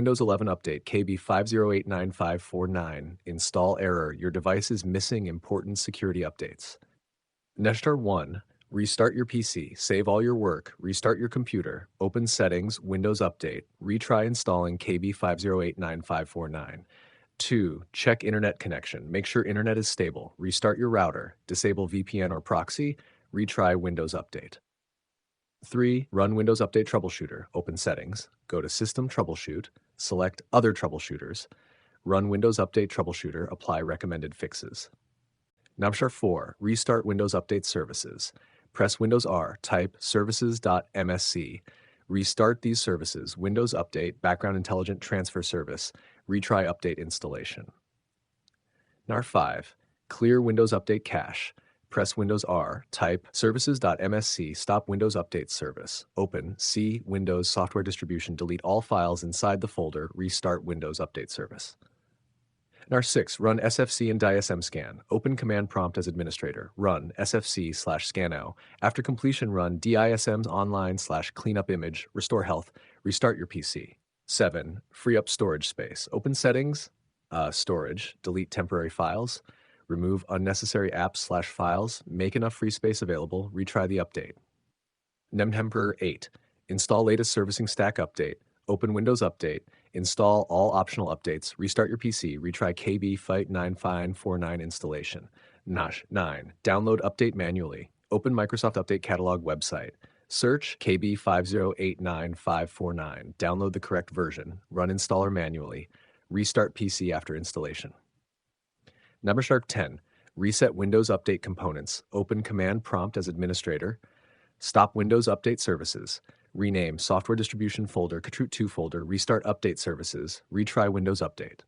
Windows 11 update KB5089549. Install error. Your device is missing important security updates. Neshtar 1. Restart your PC. Save all your work. Restart your computer. Open Settings. Windows Update. Retry installing KB5089549. 2. Check internet connection. Make sure internet is stable. Restart your router. Disable VPN or proxy. Retry Windows Update. 3. Run Windows Update Troubleshooter. Open Settings. Go to System Troubleshoot. Select Other Troubleshooters. Run Windows Update Troubleshooter. Apply recommended fixes. Navshar 4. Restart Windows Update Services. Press Windows R. Type services.msc. Restart these services. Windows Update, Background Intelligent Transfer Service. Retry update installation. NAR 5. Clear Windows Update Cache. Press Windows R. Type services.msc. Stop Windows Update Service. Open C. Windows Software Distribution. Delete all files inside the folder. Restart Windows Update Service. NAR 6. Run SFC and DISM scan. Open Command Prompt as administrator. Run SFC/scano. After completion, run DISM's online/cleanup image. Restore health. Restart your PC. 7. Free up storage space. Open Settings, Storage. Delete temporary files. Remove unnecessary apps/files. Make enough free space available. Retry the update. Nemtemper 8. Install latest servicing stack update. Open Windows Update. Install all optional updates. Restart your PC. Retry KB5089549 installation. Nash 9. Download update manually. Open Microsoft Update Catalog website. Search KB5089549. Download the correct version. Run installer manually. Restart PC after installation. Number Shark 10. Reset Windows Update components. Open Command Prompt as administrator. Stop Windows Update services. Rename Software Distribution folder, Katrut 2 folder. Restart Update services. Retry Windows Update.